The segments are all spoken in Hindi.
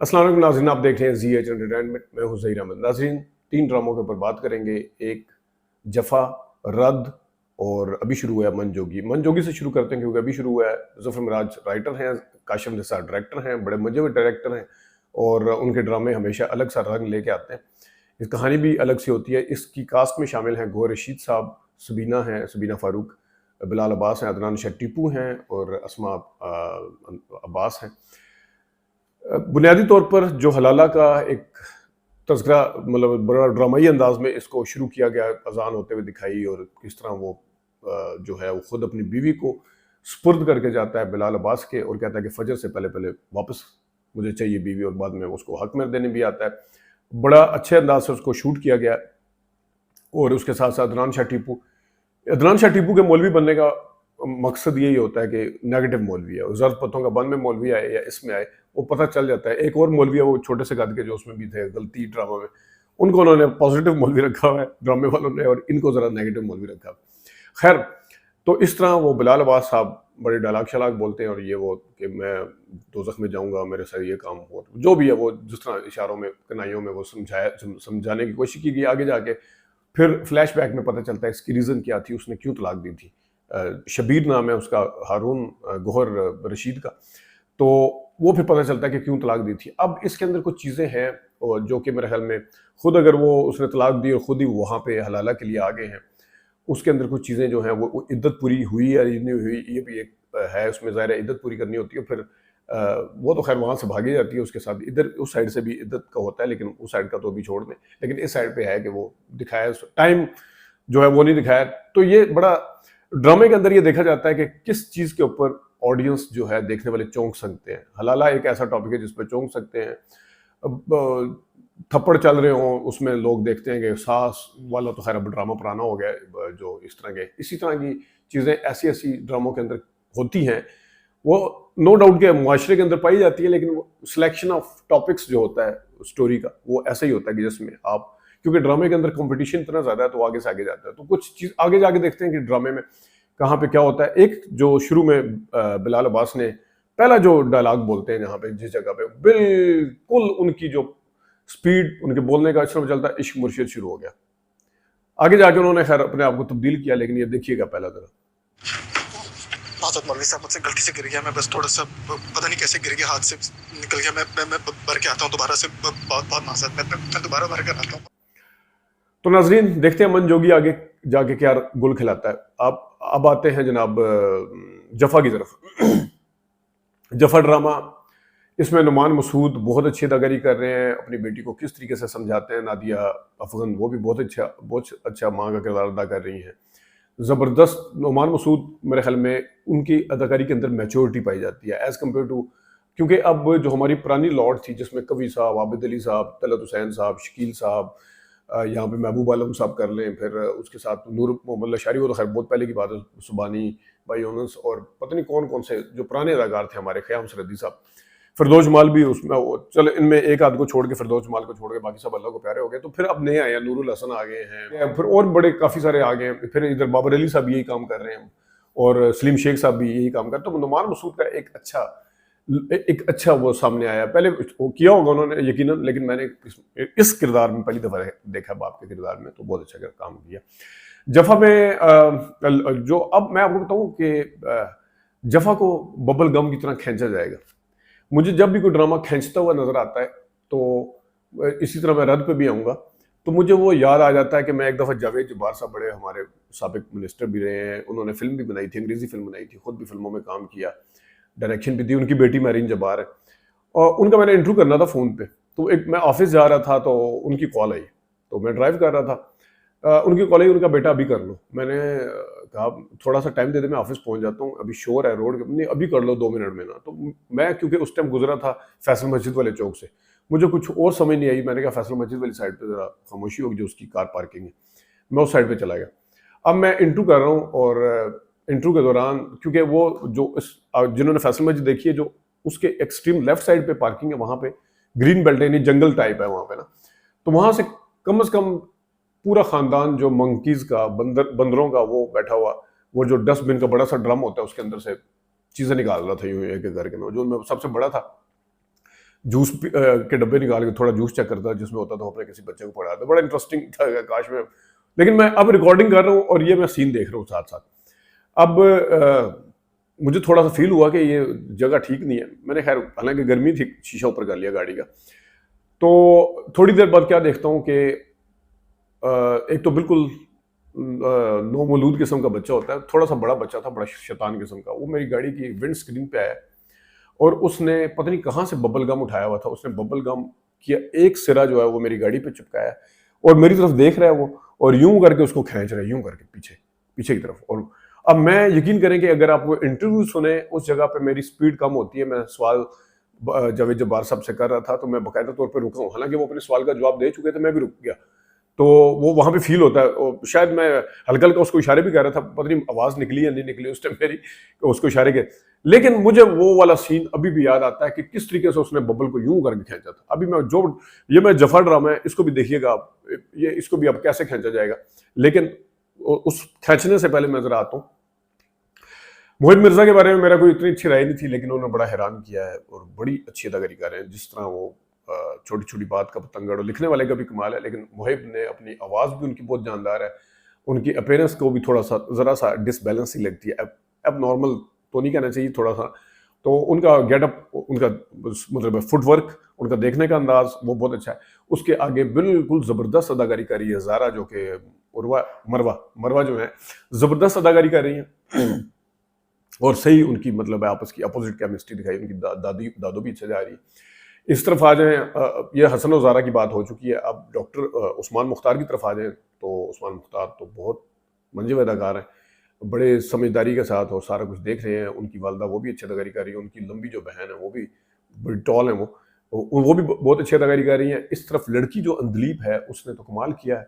अस्सलाम वालेकुम नाज़रीन, आप देख रहे हैं ZH एंटरटेनमेंट। मैं हूं ज़हीर अहमद। नाज़रीन, 3 ड्रामों के ऊपर बात करेंगे। एक जफ़ा, रद्द और अभी शुरू हुआ है मन जोगी। मन जोगी से शुरू करते हैं क्योंकि अभी शुरू हुआ है। ज़फ़र मिराज राइटर हैं, काशिम निसार डायरेक्टर हैं, बड़े मजे में डायरेक्टर हैं और उनके ड्रामे हमेशा अलग सा रंग लेके आते हैं। इस कहानी भी अलग सी होती है। इसकी कास्ट में शामिल हैं गौहर रशीद साहब, सबीना हैं, सबीना फ़ारूक, बिलाल अब्बास हैं, अदनान शाह टीपू हैं और अस्मा अब्बास हैं। बुनियादी तौर पर जो हलाला का एक तज़किरा मतलब बड़ा ड्रामाई अंदाज में इसको शुरू किया गया, अजान होते हुए दिखाई और किस तरह वो जो है वो खुद अपनी बीवी को सुपुर्द करके जाता है बिलाल अब्बास के और कहता है कि फजर से पहले पहले वापस मुझे चाहिए बीवी, और बाद में उसको हक में देने भी आता है। बड़ा अच्छे अंदाज से उसको शूट किया गया। और उसके साथ साथ अदनान शाह टीपू के मौलवी बनने का मकसद यही होता है कि नेगेटिव मौलवी है, ज़रूरत पतों का बंद में मौलवी आए या इसमें आए वो पता चल जाता है। एक और मौलवी है वो छोटे से कद के जो उसमें भी थे गलती ड्रामा में, उनको उन्होंने पॉजिटिव मौलवी रखा हुआ है ड्रामे वालों ने और इनको ज़रा नेगेटिव मौलवी रखा है। खैर, तो इस तरह वो बिलाल अब्बास साहब बड़े डालाक शलाक बोलते हैं और ये वो कि मैं दोज़ख में जाऊंगा, मेरे साथ ये काम हो, जो भी है वो जिस तरह इशारों में कनाइयों में वो समझाने की कोशिश की गई। आगे जाके फिर फ्लैशबैक में पता चलता है इसकी रीज़न क्या थी, उसने क्यों तलाक दी थी। शबीर नाम है उसका, हारून गौहर रशीद का। तो वो फिर पता चलता है कि क्यों तलाक दी थी। अब इसके अंदर कुछ चीज़ें हैं और जो कि मेरे ख्याल में खुद अगर वो उसने तलाक दी और खुद ही वहाँ पे हलाला के लिए आ गए हैं, उसके अंदर कुछ चीज़ें जो हैं वो इद्दत पूरी हुई या नहीं हुई, ये भी एक है। उसमें ज़ाहिर है इद्दत पूरी करनी होती है। फिर वो तो खैर वहाँ से भागी जाती है, उसके साथ इधर उस साइड से भी इद्दत का होता है, लेकिन उस साइड का तो अभी छोड़ दें। लेकिन इस साइड पे है कि वो दिखाया टाइम जो है वो नहीं दिखाया। तो ये बड़ा ड्रामे के अंदर ये देखा जाता है कि किस चीज़ के ऊपर ऑडियंस जो है देखने वाले चौंक सकते हैं। हलाला एक ऐसा टॉपिक है जिस पर चौंक सकते हैं। अब थप्पड़ चल रहे हों उसमें लोग देखते हैं कि सास वाला तो खैर अब ड्रामा पुराना हो गया है, जो इस तरह के इसी तरह की चीज़ें ऐसी ऐसी ड्रामों के अंदर होती हैं। वो नो डाउट के मुआशरे के अंदर पाई जाती है, लेकिन वो सिलेक्शन ऑफ टॉपिक्स जो होता है स्टोरी का वो ऐसा ही होता है कि जिसमें आप, क्योंकि ड्रामे के अंदर कंपटीशन इतना ज़्यादा है तो आगे से आगे जाता है। तो कुछ चीज़ आगे जाके देखते हैं कि ड्रामे में कहाँ पे क्या होता है। एक जो शुरू में बिलाल अब्बास ने पहला जो डायलॉग बोलते हैं जहाँ पे जिस जगह पे बिल्कुल उनकी जो स्पीड उनके बोलने का इस तरह चलता है, इश्क मुर्शिद शुरू हो गया। आगे जाके उन्होंने खैर अपने आप को तब्दील किया, लेकिन ये देखिएगा पहला जरा। माजरत मौलवी साहब, मुझसे गलती से गिर गया, मैं बस थोड़ा सा पता नहीं कैसे गिर गया, हाथ से निकल गया। मैं भर के आता हूँ दोबारा से, बहुत बहुत माजरत, मैं दोबारा भर कर आता हूँ। तो नाजरीन देखते हैं मन जोगी आगे जाके क्या गुल खिलाता है। आप अब आते हैं जनाब जफा की तरफ। जफा ड्रामा, इसमें नुमान मसूद बहुत अच्छी अदाकारी कर रहे हैं, अपनी बेटी को किस तरीके से समझाते हैं। नादिया अफगन वो भी बहुत अच्छा माँ का किरदार अदा कर रही हैं। ज़बरदस्त नुमान मसूद, मेरे ख्याल में उनकी अदाकारी के अंदर मैच्योरिटी पाई जाती है एज़ कम्पेयर टू, क्योंकि अब जो हमारी पुरानी लॉट थी जिसमें कवि साहब, आबिद अली साहब, तलत हुसैन साहब, शकील साहब, यहाँ पे महबूब आलम साहब कर लें, फिर उसके साथ नूर मोहम्मद लशारी, वो तो खैर बहुत पहले की बात है, सुबानी भाई यूनुस और पता नहीं कौन कौन से जो पुराने अदाकार थे हमारे, ख़याम सरहदी साहब, फिरदौस जमाल भी उसमें, चलो इनमें एक आध को छोड़ के, फिरदौस जमाल को छोड़ के बाकी सब अल्लाह को प्यारे हो गए। तो फिर अब नए आए हैं, नूरुल हसन आ गए हैं, फिर और बड़े काफ़ी सारे आ गए हैं। फिर इधर बाबर अली साहब यही काम कर रहे हैं और सलीम शेख साहब भी यही काम कर रहे हैं। तो नुमान मसूद का एक अच्छा वो सामने आया। पहले वो किया होगा उन्होंने यकीनन, लेकिन मैंने इस किरदार में पहली दफ़ा देखा बाप के किरदार में, तो बहुत अच्छा काम किया। जफ़ा में जो अब मैं आपको बताऊं कि जफ़ा को बबल गम की तरह खींचा जाएगा। मुझे जब भी कोई ड्रामा खींचता हुआ नजर आता है तो इसी तरह मैं रद्द पे भी आऊँगा तो मुझे वो याद आ जाता है कि मैं एक दफ़ा जावेद जब्बार साहब बड़े हमारे साबिक मिनिस्टर भी रहे हैं, उन्होंने फिल्म भी बनाई थी, अंग्रेज़ी फिल्म बनाई थी, खुद भी फिल्मों में काम किया, डायरेक्शन भी दी। उनकी बेटी मैरीन जब्बार है और उनका मैंने इंटरव्यू करना था फ़ोन पे। तो एक मैं ऑफिस जा रहा था तो उनकी कॉल आई, तो मैं ड्राइव कर रहा था, उनकी कॉल आई, उनका बेटा अभी कर लो। मैंने कहा थोड़ा सा टाइम दे दे, मैं ऑफिस पहुंच जाता हूँ, अभी शोर है रोड, नहीं अभी कर लो 2 मिनट में ना। तो मैं क्योंकि उस टाइम गुजरा था फैसल मस्जिद वाले चौक से, मुझे कुछ और समझ नहीं आई। मैंने कहा फैसल मस्जिद वाली साइड पे ज़रा खामोशी होगी, जो उसकी कार पार्किंग है, मैं उस साइड पे चला गया। अब मैं इंटरव्यू कर रहा हूँ और इंटरव्यू के दौरान, क्योंकि वो जो जिन्होंने फैसल मस्जिद देखी है, जो उसके एक्सट्रीम लेफ्ट साइड पे पार्किंग है, वहाँ पे ग्रीन बेल्ट यानी जंगल टाइप है वहाँ पे ना, तो वहाँ से कम पूरा खानदान जो मंकीज का, बंदरों का, वो बैठा हुआ, वो जो डस्टबिन का बड़ा सा ड्रम होता है उसके अंदर से चीज़ें निकाल रहा था यूं एक घर के में, जो मैं सबसे बड़ा था। जूस के डब्बे निकाल के थोड़ा जूस चेक करता जिसमें होता था, अपने किसी बच्चे को पढ़ाता। बड़ा इंटरेस्टिंग था, काश में। लेकिन मैं अब रिकॉर्डिंग कर रहा हूँ और ये मैं सीन देख रहा हूँ साथ साथ। अब मुझे थोड़ा सा फील हुआ कि ये जगह ठीक नहीं है। मैंने खैर, हालांकि गर्मी थी, शीशा ऊपर कर लिया गाड़ी का। तो थोड़ी देर बाद क्या देखता हूँ कि एक तो बिल्कुल नौमौलूद किस्म का बच्चा होता है, थोड़ा सा बड़ा बच्चा था, बड़ा शैतान किस्म का, वो मेरी गाड़ी की विंड स्क्रीन पे आया और उसने पता नहीं कहाँ से बबल गम उठाया हुआ था। उसने बबल गम किया, एक सिरा जो है वो मेरी गाड़ी पे चिपकाया और मेरी तरफ देख रहा है वो, और यूं करके उसको खींच रहा है, यूं करके पीछे पीछे की तरफ। और अब मैं यकीन करें कि अगर आप वो इंटरव्यू सुने, उस जगह पे मेरी स्पीड कम होती है। मैं सवाल जावेद जब्बार साहब से कर रहा था तो मैं बाकायदा तौर पर रुका हूँ, हालांकि वो अपने सवाल का जवाब दे चुके थे, मैं भी रुक गया। तो वो वहां पे फील होता है, और शायद मैं हल्का हल्का उसको इशारे भी कर रहा था, पता नहीं आवाज निकली या नहीं निकली उस टाइम मेरी, उसको इशारे के। लेकिन मुझे वो वाला सीन अभी भी याद आता है कि किस तरीके से उसने बबल को यूं करके खींचा था। अभी मैं जो ये मैं जफा ड्रामा है, इसको भी देखिएगा आप, ये इसको भी अब कैसे खींचा जाएगा। लेकिन उस खींचने से पहले मैं जरा आता हूँ। मोहित मिर्जा के बारे में मेरा कोई इतनी अच्छी राय नहीं थी, लेकिन उन्होंने बड़ा हैरान किया है और बड़ी अच्छी अदाकारी कर रहे हैं। जिस तरह वो छोटी छोटी बात का पतंगड़, लिखने वाले का भी कमाल है, लेकिन मोहिब ने अपनी आवाज़ भी उनकी बहुत जानदार है। उनकी अपीयरेंस को भी थोड़ा सा ज़रा सा डिसबैलेंस ही लगती है, अब नॉर्मल तो नहीं कहना चाहिए, थोड़ा सा। तो उनका गेटअप, उनका मतलब फुटवर्क, उनका देखने का अंदाज वो बहुत अच्छा है। उसके आगे बिल्कुल ज़बरदस्त अदाकारी कर रही है ज़ारा, जो कि उर्वा मरवा जो है ज़बरदस्त अदाकारी कर रही है और सही उनकी मतलब आपस की अपोजिट केमिस्ट्री दिखाई। उनकी दादू भी अच्छे जा रही है। इस तरफ आ जाएं, ये हसन और ज़ारा की बात हो चुकी है। अब डॉक्टर उस्मान मुख्तार की तरफ आ जाएं तो उस्मान मुख्तार तो बहुत मंजे अदाकार हैं, बड़े समझदारी के साथ और सारा कुछ देख रहे हैं। उनकी वालदा वो भी अच्छी अदाकारी कर रही है, उनकी लंबी जो बहन है वो भी बड़ी टॉल है, वो भी बहुत अच्छी अदाकारी कर रही है। इस तरफ लड़की जो अंदलीप है, उसने तो कमाल किया है,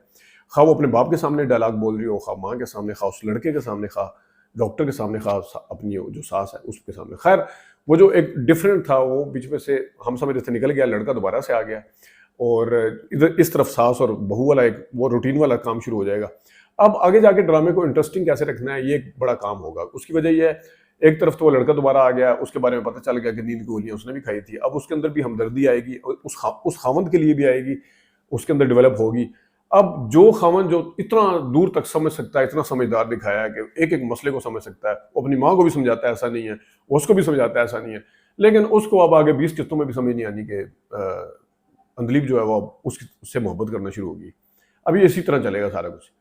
खा वो अपने बाप के सामने डायलॉग बोल रही हो, खा माँ के सामने, खा उस लड़के के सामने, खा डॉक्टर के सामने, खा अपनी जो सास है उसके सामने। खैर वो जो एक डिफरेंट था वो बीच में से हम समझ से निकल गया, लड़का दोबारा से आ गया और इधर इस तरफ सास और बहू वाला एक वो रूटीन वाला काम शुरू हो जाएगा। अब आगे जाके ड्रामे को इंटरेस्टिंग कैसे रखना है, ये एक बड़ा काम होगा। उसकी वजह ये है, एक तरफ तो वो लड़का दोबारा आ गया, उसके बारे में पता चल गया कि नींद की गोलियां उसने भी खाई थी। अब उसके अंदर भी हमदर्दी आएगी, उस खावंद के लिए भी आएगी, उसके अंदर डेवलप होगी। अब जो खावन जो इतना दूर तक समझ सकता है, इतना समझदार दिखाया है कि एक एक मसले को समझ सकता है, वो अपनी माँ को भी समझाता है ऐसा नहीं है, उसको भी समझाता है ऐसा नहीं है, लेकिन उसको अब आगे 20 किस्तों में भी समझ नहीं आनी कि अंदलीप जो है वो उससे मोहब्बत करना शुरू होगी। अभी इसी तरह चलेगा सारा कुछ,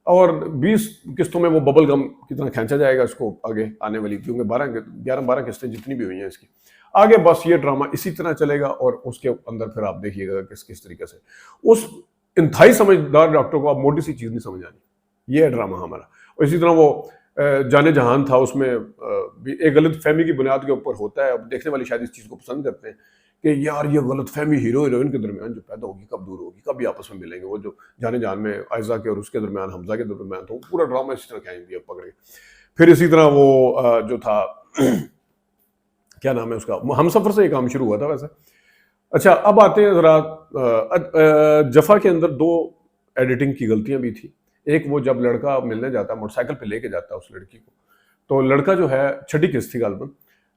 और 20 किस्तों में वो बबल गम की तरह खींचा जाएगा इसको आगे आने वाली, क्योंकि 11-12 किस्तें जितनी भी हुई हैं इसकी आगे, बस ये ड्रामा इसी तरह चलेगा। और उसके अंदर फिर आप देखिएगा किस किस तरीके से उस इंतहाई समझदार डॉक्टर को आप मोटी सी चीज नहीं समझ आनी। ये है ड्रामा हमारा। और इसी तरह वो जाने जहान था, उसमें भी एक गलत फहमी की बुनियाद के ऊपर होता है। अब देखने वाले शायद इस चीज को पसंद करते हैं कि यार ये गलत फहमी हीरो हीरोइन के दरमियान जो पैदा होगी कब दूर होगी, कब ये आपस में मिलेंगे। वो जो जाने जान में आयजा के और उसके दरमियान, हमजा के दरमियान था, पूरा ड्रामा इसी तरह खींच दिया पकड़ के। फिर इसी तरह वो जो था क्या नाम है उसका, हमसफर से ये काम शुरू हुआ था वैसे। अच्छा, अब आते हैं जरा जफा के अंदर 2 एडिटिंग की गलतियां भी थी। एक, वो जब लड़का मिलने जाता, मोटरसाइकिल पे लेके जाता उस लड़की को, तो लड़का जो है, छठी किस्त थी गालबन,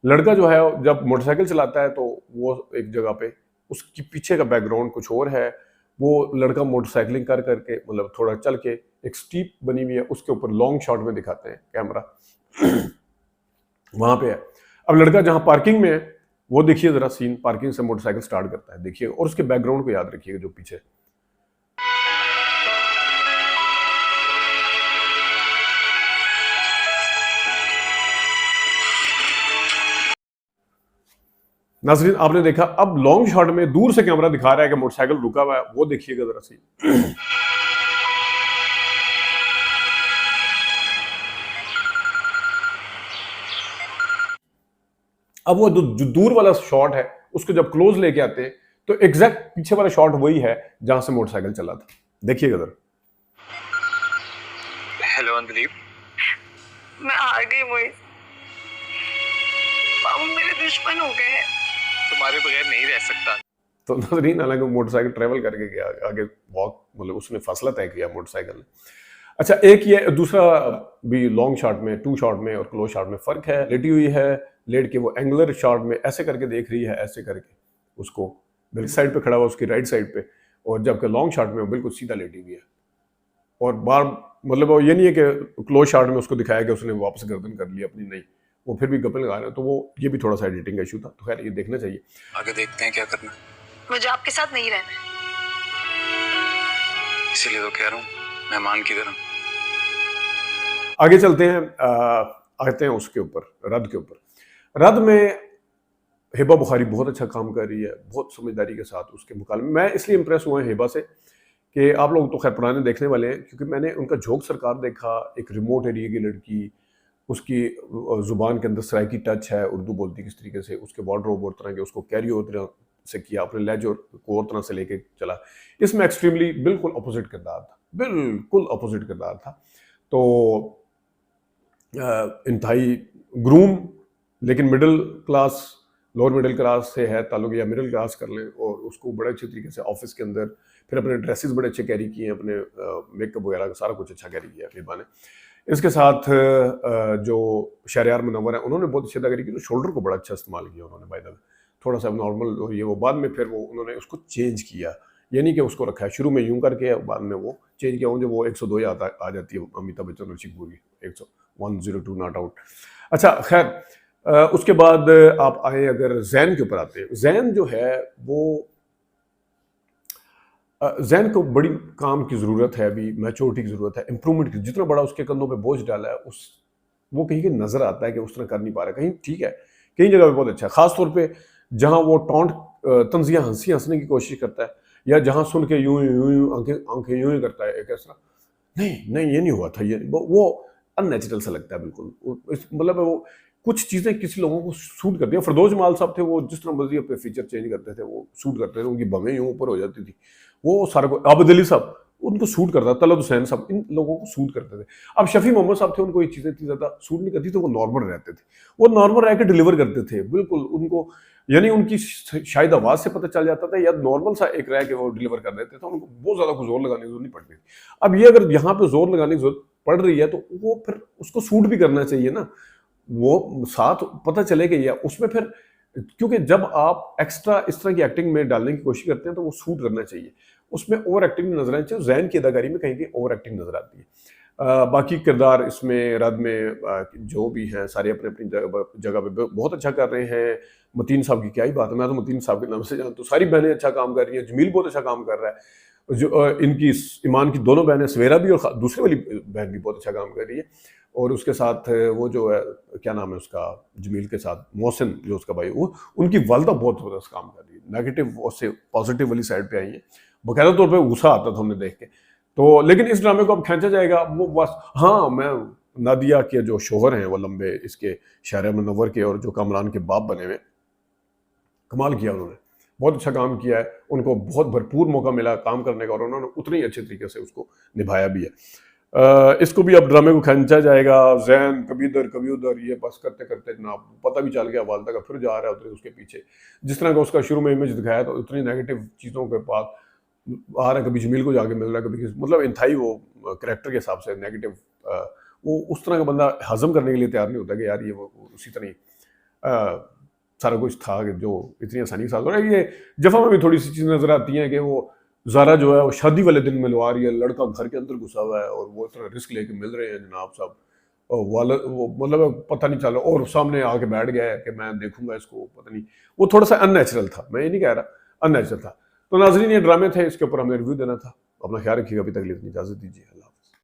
लड़का जो है जब मोटरसाइकिल चलाता है तो वो एक जगह पे उसकी पीछे का बैकग्राउंड कुछ और है। वो लड़का मोटरसाइकिलिंग कर करके, मतलब थोड़ा चल के, एक स्टीप बनी हुई है, उसके ऊपर लॉन्ग शॉट में दिखाते हैं कैमरा वहां पे है। अब लड़का जहां पार्किंग में है, वो देखिए जरा सीन, पार्किंग से मोटरसाइकिल स्टार्ट करता है, देखिए, और उसके बैकग्राउंड को याद रखिएगा जो पीछे। नाज़रीन आपने देखा, अब लॉन्ग शॉट में दूर से कैमरा दिखा रहा है कि मोटरसाइकिल रुका हुआ है, वो देखिएगा जरा सीन। अब वो जो दूर वाला शॉट है, उसको जब क्लोज लेके आते हैं तो एग्जैक्ट पीछे वाला शॉट वही है जहां से मोटरसाइकिल चला था, देखिएगा जरा। हेलो अंदलीप, मैं आ गई मोहित, बाबू मेरे दुश्मन हो गए हैं, तुम्हारे बगैर नहीं रह सकता। तो नाज़रीन, हालांकि मोटरसाइकिल ट्रेवल करके गया आगे, वॉक, मतलब उसने फासला तय किया मोटरसाइकिल ने। अच्छा, एक ये दूसरा भी लॉन्ग शॉट में, 2 शॉट में और क्लोज शॉट में फ़र्क है। लेटी हुई है, लेट के वो एंगुलर शॉट में ऐसे करके देख रही है, ऐसे करके, उसको बिल्कुल साइड पे खड़ा हुआ उसकी राइट साइड पे, और जबकि लॉन्ग शॉट में वो बिल्कुल सीधा लेटी हुई है। और बार मतलब वो ये नहीं है कि क्लोज शॉट में उसको दिखाया कि उसने वापस गर्दन कर ली अपनी, नहीं, वो फिर भी गप्पे लगा रहे हैं। तो वो ये भी थोड़ा सा एडिटिंग का इशू था। तो खैर ये देखना चाहिए। आगे देखते हैं क्या करना है। मुझे आपके साथ नहीं रहना है। इसीलिए तो कह रहा हूँ मेहमान की तरह। आगे चलते हैं, आते हैं उसके ऊपर, रद के ऊपर। रद में हिबा बुखारी बहुत अच्छा काम कर रही है, बहुत समझदारी के साथ उसके मुकाबले। मैं इसलिए इंप्रेस हुआ है हिबा से कि आप लोग तो खैर पुराने देखने वाले हैं, क्योंकि मैंने उनका झोंक सरकार देखा, एक रिमोट एरिया की लड़की, उसकी ज़ुबान के अंदर सराइकी टच है, उर्दू बोलती किस तरीके से, उसके वार्डरोब और तरह के, उसको कैरी और तरह से किया, अपने लहजे को और तरह से लेके चला। इसमें एक्सट्रीमली बिल्कुल अपोजिट किरदार था, बिल्कुल अपोजिट किरदार था। तो इंतहाई ग्रूम, लेकिन middle class, lower middle class से है ताल्लुक, या मिडिल क्लास कर लें, और उसको बड़े अच्छे तरीके से ऑफिस के अंदर फिर अपने ड्रेसेस बड़े अच्छे कैरी किए, अपने मेकअप वगैरह का सारा कुछ अच्छा कैरी किया हिबा ने। इसके साथ जो शहरयार मुनव्वर है, उन्होंने बहुत अच्छी अदाकारी की, तो शोल्डर को बड़ा अच्छा इस्तेमाल किया उन्होंने, बाय द वे थोड़ा सा नॉर्मल हो, ये वो बाद में फिर वो उन्होंने उसको चेंज किया, ये नहीं कि उसको रखा है, शुरू में यूं करके बाद में वो चेंज किया। मुझे वो 102 आ जाती है अमिताभ बच्चन और चिक पूरी, 102 नॉट आउट। अच्छा खैर, उसके बाद आप आए अगर जैन के ऊपर आते हैं। जैन जो है वो जैन को बड़ी काम की ज़रूरत है, अभी मैच्योरिटी की ज़रूरत है, इंप्रूवमेंट की। जितना बड़ा उसके कंधों पे बोझ डाला है, उस वो कहीं नज़र आता है कि उस तरह कर नहीं पा रहा। कहीं ठीक है, कई जगह पे बहुत अच्छा है, ख़ासतौर पे जहाँ वो टॉन्ट तंजिया हंसने की कोशिश करता है, या जहाँ सुन के यूं यूं आंखें यूं ही करता है, एक ऐसा नहीं ये नहीं हुआ था, ये वो अननेचुरल सा लगता है बिल्कुल। मतलब वो कुछ चीज़ें किसी लोगों को सूट करती हैं। फरदौस जमाल साहब थे, वो जिस तरह मर्जी अपने फीचर चेंज करते थे वो सूट करते थे, उनकी बमें यूं ऊपर हो जाती थी, वो सारा को। आबिद अली साहब उनको सूट करता, तलत हुसैन साहब इन लोगों को सूट करते थे। अब शफी मोहम्मद साहब थे, उनको ये चीज़ें इतनी ज़्यादा सूट नहीं करती थी, वो नॉर्मल रहते थे, वो नॉर्मल रह के डिलीवर करते थे बिल्कुल। उनको यानी उनकी शायद आवाज़ से पता चल जाता था, या नॉर्मल सा एक रह के वो डिलीवर कर देते थे, उनको बहुत ज़्यादा कुछ जोर लगाने की जरूरत नहीं पड़ती थी। अब ये अगर यहाँ पे जोर लगाने की जरूरत पड़ रही है, तो वो फिर उसको सूट भी करना चाहिए ना, वो साथ पता चले कि या उसमें फिर, क्योंकि जब आप एक्स्ट्रा इस तरह की एक्टिंग में डालने की कोशिश करते हैं तो वो सूट करना चाहिए, उसमें ओवर एक्टिंग नजर आनी चाहिए। जैन की अदाकारी में कहीं ओवर एक्टिंग नजर आती है। बाकी किरदार इसमें रद में जो भी हैं सारे अपने अपनी जगह पे बहुत अच्छा कर रहे हैं। मतीन साहब की क्या ही बात है, मैं तो मतीन साहब के नाम से जानता हूँ। सारी बहनें अच्छा काम कर रही हैं, जमील बहुत अच्छा काम कर रहा है, जो इनकी ईमान की दोनों बहनें, सवेरा भी और दूसरी वाली बहन भी बहुत अच्छा काम कर रही है। और उसके साथ वो जो है क्या नाम है उसका, जमील के साथ मोहसिन जो उसका भाई, वो उनकी वालदा बहुत ज़बरदस्त काम कर रही है। नेगेटिव से पॉजिटिव वाली साइड पे आई है, बाकायदा तौर पे गुस्सा आता था हमने देख के। तो लेकिन इस ड्रामे को अब खींचा जाएगा वो बस। हाँ, मैं नादिया के जो शोहर हैं वो लंबे इसके शहर मुनव्वर के, और जो कामरान के बाप बने हुए, कमाल किया उन्होंने, बहुत अच्छा काम किया है। उनको बहुत भरपूर मौका मिला काम करने का, और उन्होंने उतने ही अच्छे तरीके से उसको निभाया भी है। इसको भी अब ड्रामे को खींचा जाएगा। जैन कभी इधर कभी उधर, ये बस करते करते जनाब पता भी चल गया वालदा का फिर जा रहा है उधर उसके पीछे। जिस तरह का उसका शुरू में इमेज दिखाया तो उतनी नेगेटिव चीज़ों के पास आ रहा है, कभी जमील को जाके मिल रहा है, कभी मतलब इंतहाई वो करेक्टर के हिसाब से नेगेटिव, वो उस तरह का बंदा हजम करने के लिए तैयार नहीं होता कि यार ये वो उसी तरह ही सारा कुछ था कि जो इतनी आसानी के साथ हो रहा है। ये जफ़ा में भी थोड़ी सी चीज़ नजर आती हैं कि वो ज़ारा जो है वो शादी वाले दिन मिलवा रही है, लड़का घर के अंदर घुसा हुआ है और वो इतना रिस्क लेके मिल रहे हैं जनाब साहब, और वाला वो मतलब पता नहीं चला, और सामने आके बैठ गया है कि मैं देखूंगा इसको, पता नहीं, वो थोड़ा सा अननेचुरल था। मैं ये नहीं कह रहा अननेचुरल था। तो नाज़रीन, ये ड्रामे थे, इसके ऊपर हमें रिव्यू देना था। अपना ख्याल रखिएगा, अभी तक के लिए इतनी इजाज़त दीजिए। अल्लाह।